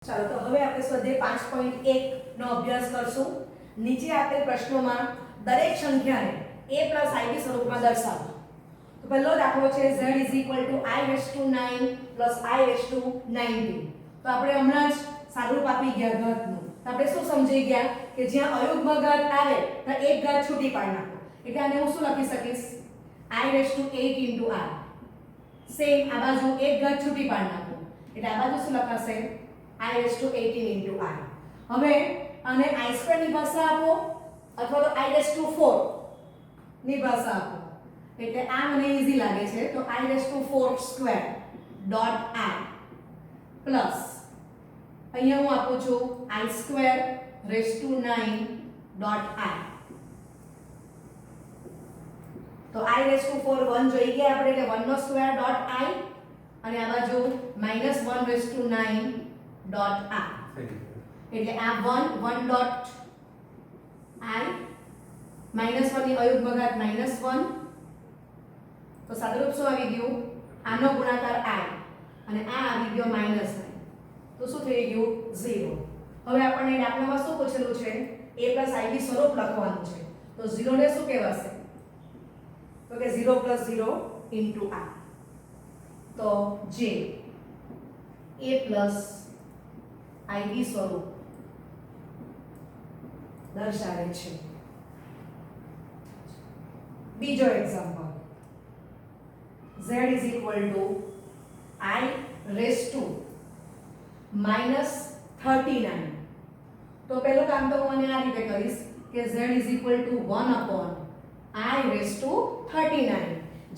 ચાલો તો હવે આપણે સ્વાધ્યાય 5.1 નો અભ્યાસ કરશું. નીચે આપેલ પ્રશ્નોમાં દરેક સંખ્યાને a ib સ્વરૂપમાં દર્શાવો. તો પહેલો દાખલો છે z = i⁻9 + i⁻19. તો આપણે હમણાં જ સાદુરૂપ આપી ગયા ઘાતનું. તો આપણે શું સમજી ગયા કે જ્યાં અયુગ્મ ઘાત આવે તો એક ઘાત છૂટી પાડી નાખો. એટલે આને હું શું લખી શકીશ? i⁸ * r. સેમ આ બાજુ એક ઘાત છૂટી પાડી નાખો. એટલે આ બાજુ શું લખાશે? i⁻18 * r. હવે આને i² ની ભાષા આપો અથવા તો i⁴ ની ભાષા આપો. એટલે આ મને ઈઝી લાગે છે તો i⁴² .r પ્લસ અહીંયા હું આપું છું i²9 .r. તો i⁴ 1 જોઈ ગયા આપણે એટલે 1² .i અને આ બાજુ -1/9 .r. એટલે આ 1 .i -1 ની અયુગ્મ ઘાત -1. તો સાદુરૂપ શું આવી ગયું? આનો ગુણાકાર i અને આ આવી ગયો -i. તો શું થઈ ગયું? 0. હવે આપણને દાખલામાં શું પૂછેલું છે? a + ib સ્વરૂપ લખવાનું છે. તો 0 ને શું કહેવાશે? તો કે 0 + 0 * r. તો જે a + ib સ્વરૂપ દર્શાવે છે. બીજો એક્ઝામ્પલ z = i⁻39. તો પહેલું કામ તો હું આ રીતે કરીશ કે z = 1/i⁻39.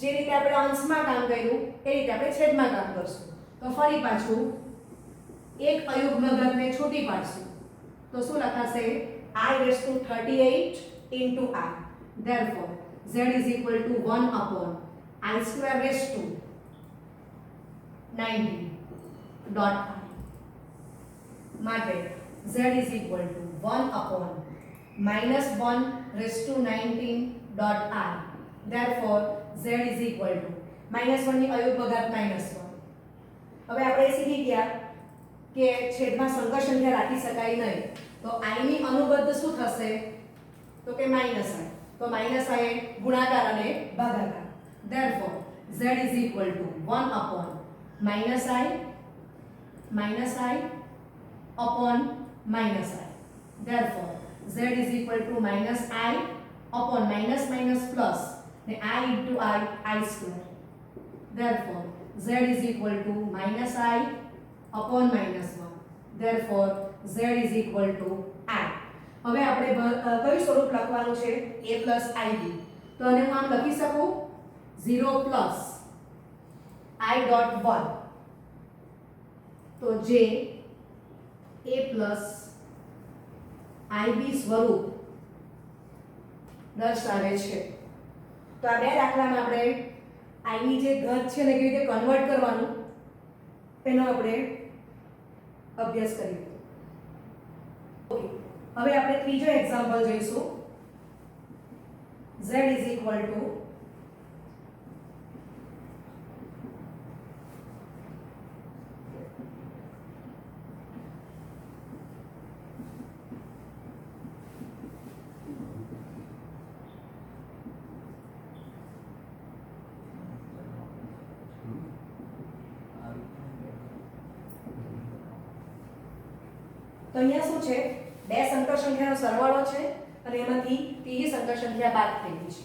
જે રીતે આપણે અંશમાં કામ કર્યું એ રીતે આપણે છેદમાં કામ કરશું. તો ફરી પાછું એક અયુગ્મ ઘાતને છૂટી પાડશું. તો શું લખાશે? i⁻38 * r. Therefore z = 1/i²⁻90 .r. માટે z = 1/-1/19 .r. Therefore z = -1 ની અયુગ્મ ઘાત -1. હવે આપણે શીખી ગયા કે છેદમાં સંકર સંખ્યા રાખી શકાય નહીં. તો i ની અનુબદ્ધ શું થશે? તો કે -i. તો -i એ ગુણાકાર અને ભાગાકાર. Therefore z = 1/-i -i. Therefore z = -i plus ને i * i². Therefore z = -i -1. Therefore z = i. હવે આપણે કયું સ્વરૂપ લખવાનું છે? a + ib. તો આને હું આમ લખી શકું 0 + i.1. તો જે a + ib સ્વરૂપ દર્શાવે છે. તો આ બે દાખલામાં આપણે i ની જે ઘાત છે ને કેવી રીતે કન્વર્ટ કરવાનું એનો આપણે અભ્યાસ કરીએ. ઓકે, હવે આપણે ત્રીજો એક્ઝામ્પલ જોઈશું. z = તો અહીંયા શું છે? બે સંકર સંખ્યાનો સરવાળો છે અને એમાંથી ત્રીજી સંકર સંખ્યા બાદ થઈ ગઈ છે.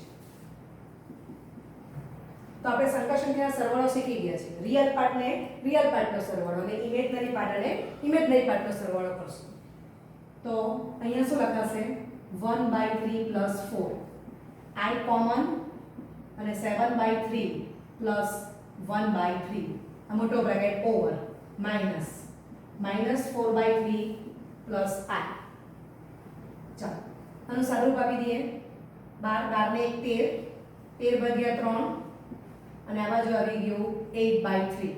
તો આપણે સંકર સંખ્યાનો સરવાળો શીખી ગયા છે. રિયલ પાર્ટને રિયલ પાર્ટનો સરવાળો અને ઇમેજનરી પાર્ટને ઇમેજનરી પાર્ટનો સરવાળો કરશું. તો અહીંયા શું લખાશે? 1/3 + 4. i કોમન અને 7/3 + 1/3 આ મોટો બ્રેકેટ ઓવર માઈનસ -4/3 + i. ચાલો આનું સાદુરૂપ આપી દઈએ. 12 ને 1 13 13 / 3 અને આ બાજુ આવી ગયું 8/3.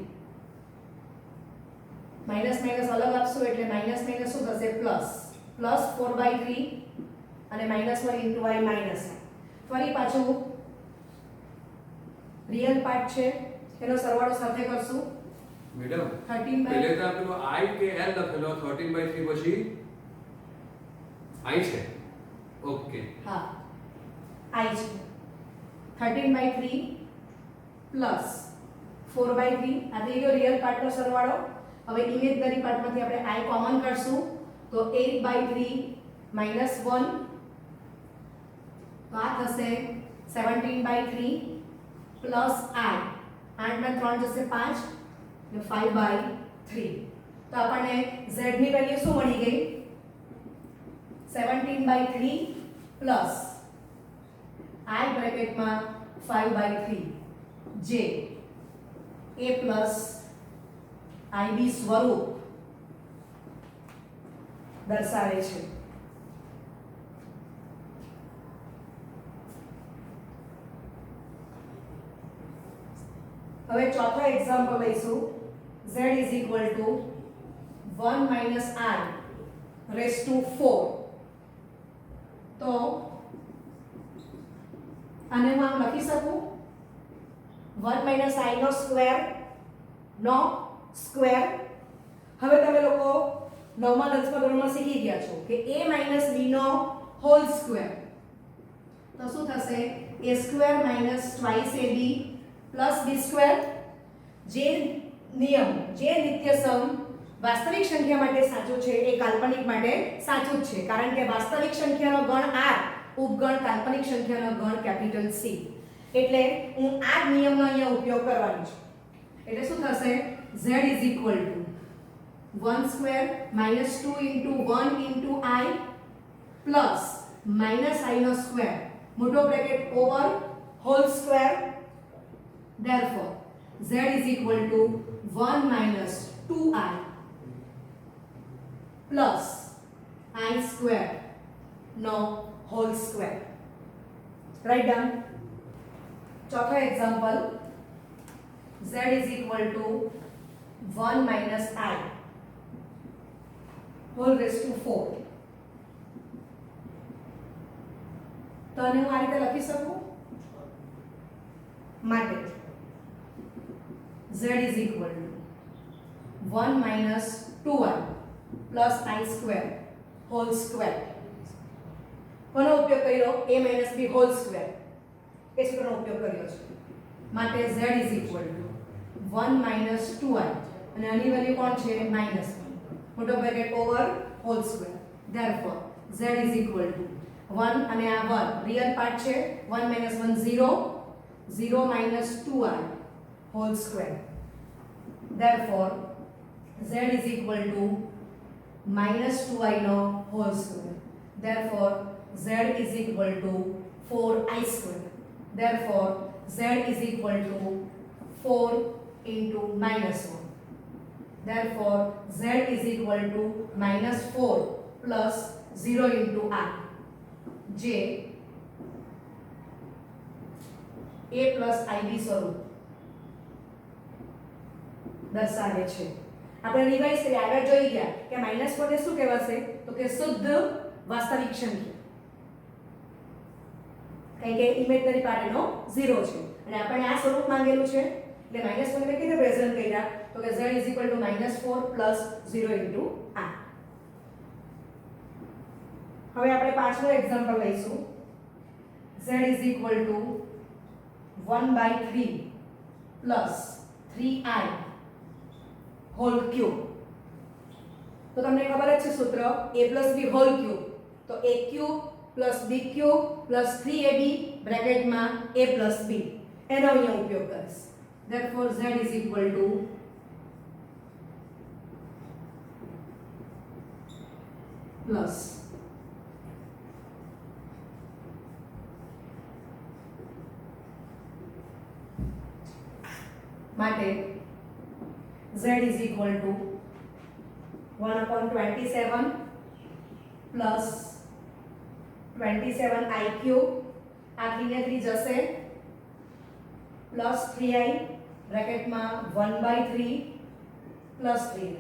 માઈનસ માઈનસ અલગ આપશું એટલે માઈનસ માઈનસ શું થશે? પ્લસ +4/3 અને -1 * i માઈનસ. ફરી પાછું રિયલ પાર્ટ છે એનો સરવાળો સાથે કરશું મેડમ 13 by પહેલે તો પેલો I કે L લખેલો 13/3 પછી I છે. ઓકે. હા I છે 13/3 પ્લસ 4/3 આ થઈ ગયો રિયલ પાર્ટનો સરવાળો. હવે ઇમેજનરી પાર્ટમાંથી આપણે I કોમન કરશું તો 8/3 -1 તો આ થશે 17/3 પ્લસ I 8 માં 3 જશે 5 એટલે 5/3. તો આપણને z ની વેલ્યુ શું મળી ગઈ 17/3 પ્લસ I બ્રેકેટમાં 5/3 જે a પ્લસ IB સ્વરૂપ દર્શાવે છે. હવે ચોથો એક્ઝામ્પલ લઈશું z is equal to 1 minus I raised to 4. તો આને હું આમ લખી શકું 1 minus I નો સ્ક્વેર નો સ્ક્વેર. હવે તમે લોકો નવમા દસમા ધોરણમાં શીખી ગયા છો કે a minus b નો હોલ સ્ક્વેર તો શું થશે a square minus twice ab plus b square. જે નિયમ જે નિત્યસમ વાસ્તવિક સંખ્યા માટે સાચું છે એ કાલ્પનિક માટે સાચું જ છે કારણ કે વાસ્તવિક સંખ્યાનો ગણ r ઉપગણ કાલ્પનિક સંખ્યાનો ગણ કેપિટલ C. એટલે હું આ જ નિયમનો અહીંયા ઉપયોગ કરવાનો છું. એટલે શું થશે z is equal to 1 square minus 2 into 1 into I plus minus I નો સ્ક્વેર મોટો bracket over whole square. Therefore z is equal to 1 minus 2I plus I square no whole square. Write down. ચોથો example z is equal to 1 minus I whole raised to 4. તો આને હું આ રીતે લખી શકું માટે z is equal to 1 minus 2I plus I square whole square. કોનો ઉપયોગ કર્યો a minus b whole square એ સૂત્રનો ઉપયોગ કર્યો છે માટે z is equal to 1 minus 2I અને આની વેલ્યુ કોણ છે -1 મોટો bracket over whole square. Therefore z is equal to 1 અને આ 1 રિયલ પાર્ટ છે 1 minus 1 0 0 minus 2I whole square. Therefore z is equal to minus 2I no whole square. Therefore z is equal to 4I square. Therefore z is equal to 4 into minus 1. Therefore z is equal to minus 4 plus 0 into I જે a plus IB સ્વરૂપ દર્શાવે છે. આપણે revise કરી આગળ જોઈ ગયા કે -4 ને શું કહેવાશે તો કે શુદ્ધ વાસ્તવિક સંખ્યા કારણ કે ઇમેજનરી પાર્ટ એનો 0 છે અને આપણે આ સ્વરૂપ માંગેલું છે એટલે -1 ને કેવી રીતે પ્રેઝન્ટ કર્યા તો કે z is equal to -4 plus 0 into I. હવે આપણે પાંચમું એક્ઝામ્પલ લઈશું z is equal to 1/3 plus 3I whole cube. તો તમને ખબર જ છે સૂત્ર a plus b whole cube તો a cube plus b cube plus 3ab બ્રેકેટમાં a plus b એનો અહીંયા ઉપયોગ કરીશ. Therefore z is equal to plus માટે z is equal to 1/27 plus 27I cube આ 3 ને 3 જશે plus 3I બ્રેકેટમાં 1/3 plus 3.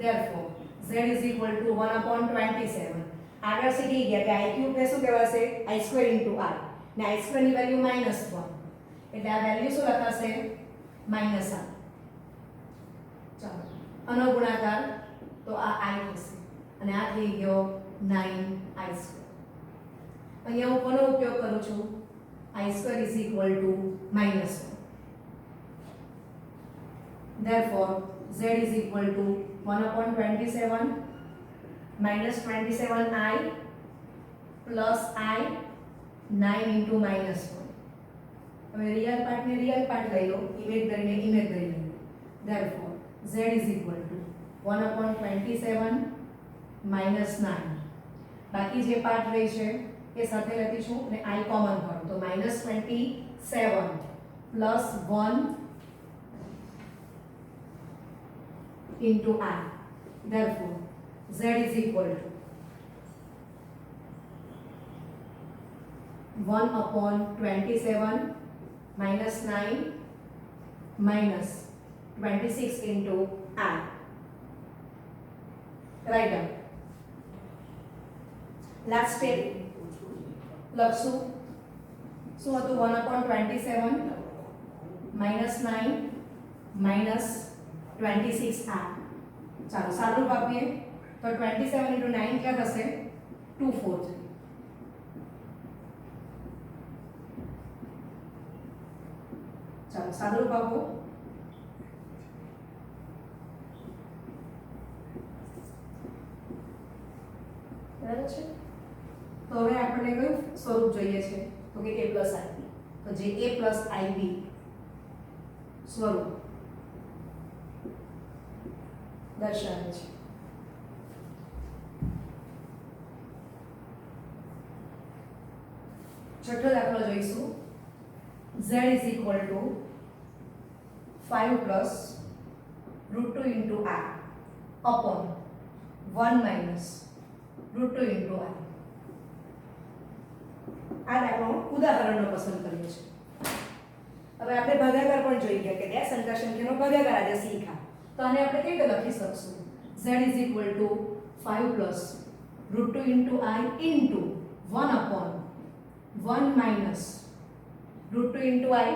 Therefore z is equal to 1/27. આગળ શીખી ગયા કે I cube ને શું કહેવાશે I square into I ને I square ની વેલ્યુ -1 એટલે આ વેલ્યુ શું લખાશે -1. ચાલો આનો ગુણાકાર તો આ i થશે અને આ થઈ ગયો 9i². અહીંયા હું કોનો ઉપયોગ કરું છું? i² = -1. Therefore z is equal to 1/27 -27i plus i 9 into -1. હવે રિયલ પાર્ટને રિયલ પાર્ટ લઈ લો, ઇમેજનરીને ઇમેજનરી લઈ લો. Therefore z is equal to 1/27 -9. બાકી જે પાર્ટ રહી છે એ સાથે લખીશું અને i કોમન કરો તો -27 plus 1 into i. Therefore z is equal to 1/27 -9 minus 26 into i. Write down. Last step લખશું. શું હતું? 1/27 -9 minus 26i. ચાલો સાદુરૂપ આપીએ તો 27 into 9 क्या થશે? 243. ચાલો સાદુરૂપ આપો. બરાબર છે. તો હવે આપણને કયું સ્વરૂપ જોઈએ છે? તો કે a + ib. તો જે a + ib સ્વરૂપ દર્શાવે છે. છઠ્ઠો દાખલો જોઈશું. z is equal to 5 plus √2 into i upon 1 minus √2 into i. આ દાખલો ઉદાહરણનો પસંદ કર્યો છે. હવે આપણે ભાગાકાર પણ જોઈ ગયા કે બે સંખ્યા સંખ્યાનો ભાગાકાર આજે શીખ્યા. તો આને આપણે કેવી રીતે લખી શકશું? z is equal to 5 plus √2 into i into 1 upon 1 minus √2 into i.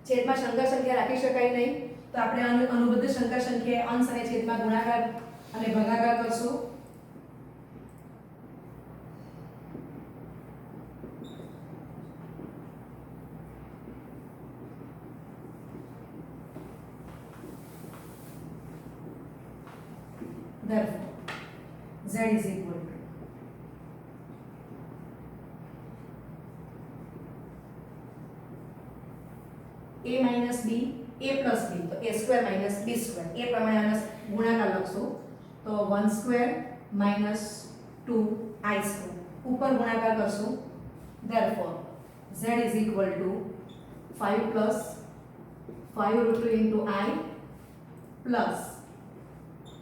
છેદમાં સંખ્યા સંખ્યા રાખી શકાય નહીં, તો આપણે અનુબદ્ધ સંખ્યા સંખ્યા અંશ અને છેદમાં ગુણાકાર અને ભાગાકાર કરશું. Therefore z is equal to a minus b, a plus b, તો a square minus b square. એ પ્રમાણે આનો ગુણાકાર લખશું તો 1 square minus 2i square. ઉપર ગુણાકાર કરશું. Therefore z is equal to 5 plus 5 √2 into i plus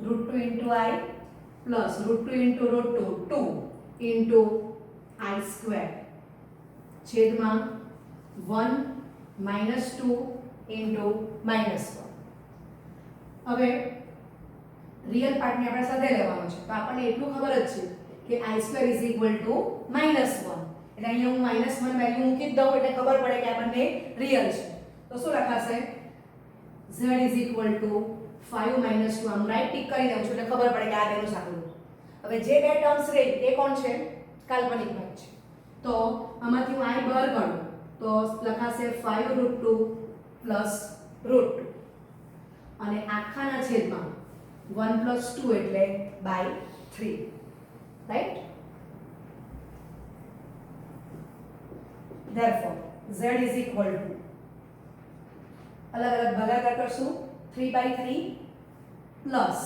√2 into i plus √2 into √2 2 into i square છેદમાં 1 minus 2 into minus 1. હવે રિયલ પાર્ટને આપણે સાથે લેવાનો છે, તો આપણને એટલું ખબર જ છે કે i² is equal to -1. એટલે અહીંયા હું -1 વેલ્યુ મૂકી જ દઉં એટલે ખબર પડે કે આ બંને રિયલ છે. તો શું લખાશે? z is equal to 5 minus 2. આમ રાઈટ ટિક કરી દઉં છું એટલે ખબર પડે કે આ બેનું સાચું. હવે જે બે ટર્મ્સ રહી એ કોણ છે? કાલ્પનિક ભાગ છે. તો આમાંથી હું i બહાર કાઢું તો લખાશે 5 √2 plus √2 અને આખાના છેદમાં 1 plus 2 એટલે by 3. Right? Therefore z is equal to અલગ અલગ ભાગાકાર કરશું 3/3 plus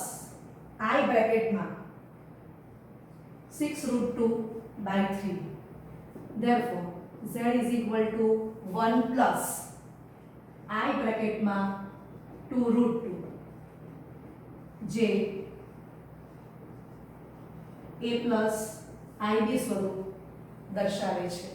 i બ્રેકેટમાં 6 √2 by 3. Therefore z is equal to 1 plus i બ્રેકેટમાં 2 √2 જે a plus ib સ્વરૂપ દર્શાવે છે.